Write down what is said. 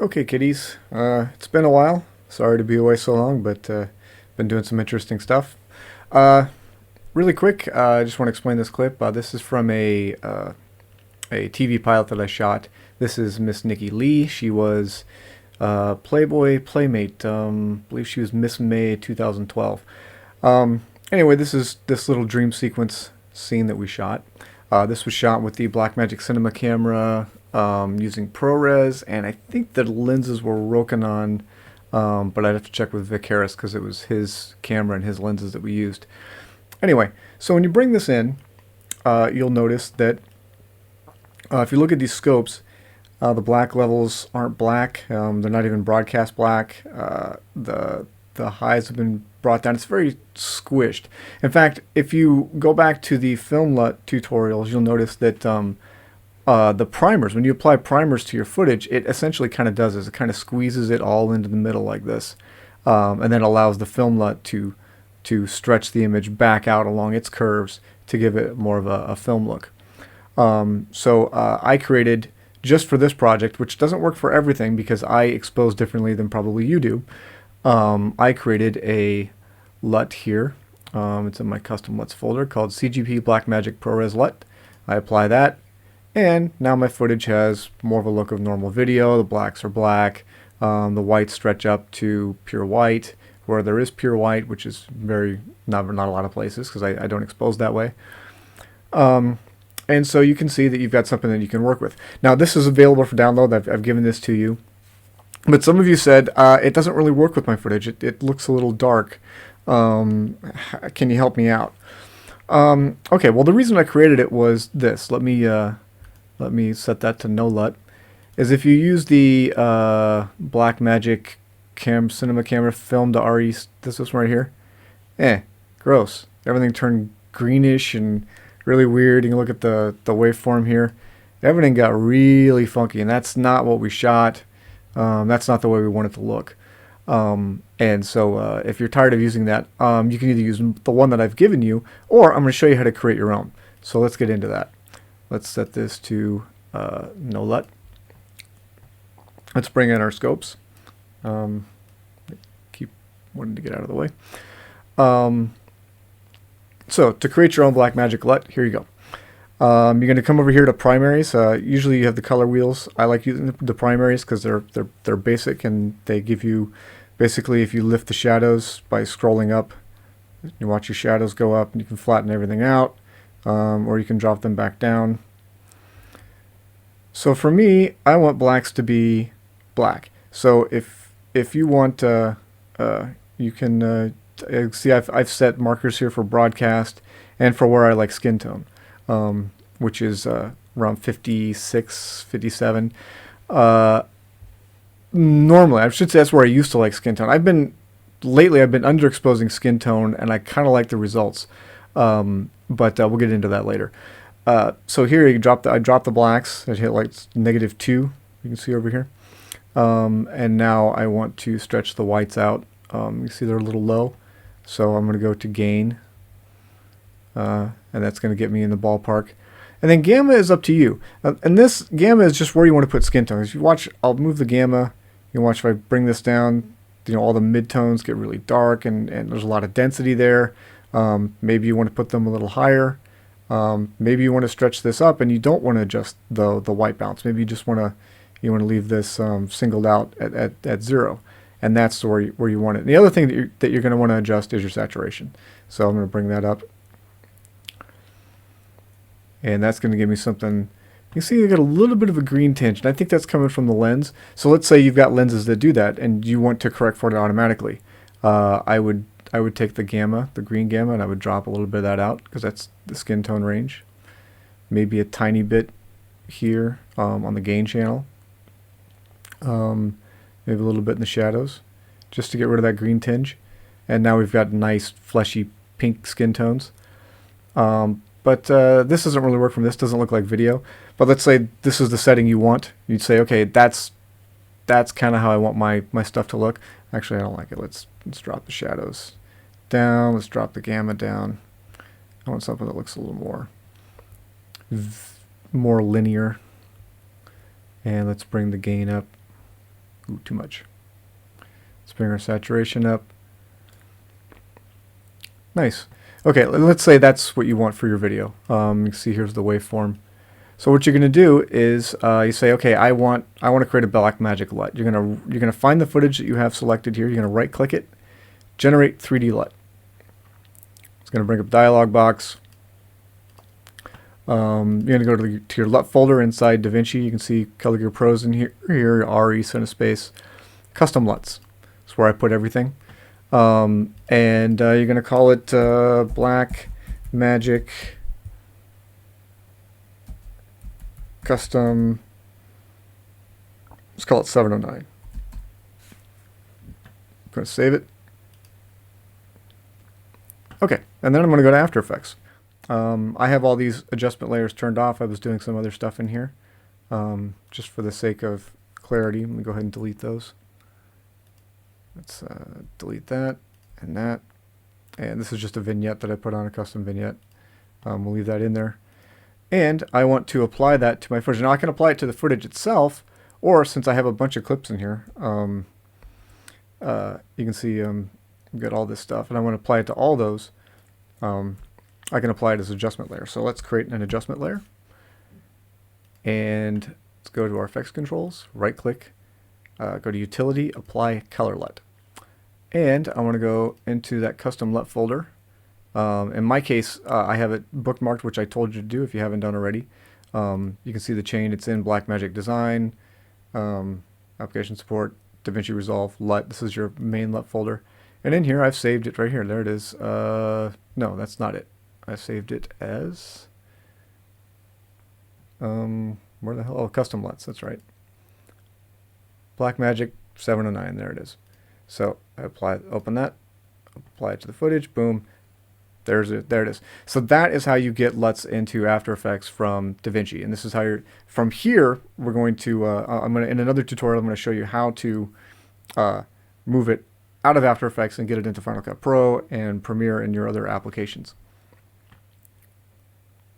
Okay, kiddies. It's been a while. Sorry to be away so long, but been doing some interesting stuff. Uh, Really quick, I just want to explain this clip. This is from a TV pilot that I shot. This is Miss Nikki Lee. She was Playboy Playmate. I believe she was Miss May 2012. Anyway, this is this little dream sequence scene that we shot. This was shot with the Blackmagic cinema camera using ProRes, and I think the lenses were Rokinon, but I'd have to check with Vic Harris because it was his camera and his lenses that we used. Anyway, so when you bring this in, you'll notice that if you look at these scopes, the black levels aren't black. They're not even broadcast black. The highs have been brought down. It's very squished. In fact, if you go back to the film LUT tutorials, you'll notice that the primers, when you apply primers to your footage, it essentially kind of does this. It kind of squeezes it all into the middle like this, and then allows the film LUT to stretch the image back out along its curves to give it more of a film look. So I created, just for this project, which doesn't work for everything because I expose differently than probably you do, I created a LUT here. It's in my custom LUTs folder called CGP Blackmagic ProRes LUT. I apply that, and now my footage has more of a look of normal video. The blacks are black. The whites stretch up to pure white, where there is pure white, which is very not a lot of places because I don't expose that way. And so you can see that you've got something that you can work with. Now this is available for download. I've given this to you. But some of you said, it doesn't really work with my footage. It looks a little dark. Can you help me out? Okay, well the reason I created it was this. Let me set that to no LUT. Is if you use the Blackmagic cinema camera film to RE, this one right here. Gross. Everything turned greenish and really weird. You can look at the waveform here. Everything got really funky, and that's not what we shot. That's not the way we want it to look. And so if you're tired of using that, you can either use the one that I've given you, or I'm going to show you how to create your own. So let's get into that. Let's set this to no LUT. Let's bring in our scopes. Keep wanting to get out of the way. So to create your own Blackmagic LUT, here you go. You're going to come over here to primaries. Usually you have the color wheels. I like using the primaries because they're basic, and they give you, basically, if you lift the shadows by scrolling up, you watch your shadows go up, and you can flatten everything out, or you can drop them back down. So for me, I want blacks to be black. So if you want, you can see I've set markers here for broadcast and for where I like skin tone. Which is around 56, 57. Normally, I should say that's where I used to like skin tone. Lately I've been underexposing skin tone, and I kind of like the results. But we'll get into that later. So here I dropped the blacks. I hit like -2. You can see over here. And now I want to stretch the whites out. You see they're a little low, so I'm going to go to gain. And that's going to get me in the ballpark. And then gamma is up to you. And this gamma is just where you want to put skin tone. If you watch, I'll move the gamma. You can watch if I bring this down, all the midtones get really dark, and there's a lot of density there. Maybe you want to put them a little higher. Maybe you want to stretch this up, and you don't want to adjust the white balance. Maybe you just want to leave this singled out at 0, and that's where you want it. And the other thing that you're going to want to adjust is your saturation. So I'm going to bring that up. And that's going to give me something. You see you got a little bit of a green tinge, and I think that's coming from the lens. So let's say you've got lenses that do that, and you want to correct for it automatically. I would take the gamma, the green gamma, and I would drop a little bit of that out because that's the skin tone range. Maybe a tiny bit here on the gain channel. Maybe a little bit in the shadows, just to get rid of that green tinge. And now we've got nice fleshy pink skin tones. But this doesn't really work from this. Doesn't look like video. But let's say this is the setting you want. You'd say, okay, that's kind of how I want my stuff to look. Actually, I don't like it. Let's drop the shadows down. Let's drop the gamma down. I want something that looks a little more linear. And let's bring the gain up Ooh, too much. Let's bring our saturation up. Nice. Okay, let's say that's what you want for your video. You can see here's the waveform. So what you're going to do is you say, okay, I want to create a Blackmagic LUT. You're gonna find the footage that you have selected here. You're going to right click it, generate 3D LUT. It's going to bring up dialog box. You're going to go to your LUT folder inside Davinci. You can see Color Gear Pros in here. Here, RE center space, custom LUTs. That's where I put everything. And you're going to call it Blackmagic Custom. Let's call it 709. I'm going to save it. Okay, and then I'm going to go to After Effects. I have all these adjustment layers turned off. I was doing some other stuff in here. Just for the sake of clarity, let me go ahead and delete those. Let's delete that and that. And this is just a vignette that I put on, a custom vignette. We'll leave that in there. And I want to apply that to my footage. Now I can apply it to the footage itself, or since I have a bunch of clips in here, you can see I've got all this stuff, and I want to apply it to all those. I can apply it as an adjustment layer. So let's create an adjustment layer. And let's go to our effects controls, right click, go to Utility, Apply Color LUT. And I want to go into that custom LUT folder. In my case, I have it bookmarked, which I told you to do if you haven't done already. You can see the chain. It's in Blackmagic Design, Application Support, Davinci Resolve, LUT. This is your main LUT folder. And in here, I've saved it right here. There it is. No, that's not it. I saved it as... where the hell? Oh, custom LUTs. That's right. Blackmagic 709. There it is. So I open that, apply it to the footage. Boom. There it is. So that is how you get LUTs into After Effects from Davinci. And this is how you're, from here, we're going to, in another tutorial, I'm going to show you how to move it out of After Effects and get it into Final Cut Pro and Premiere and your other applications.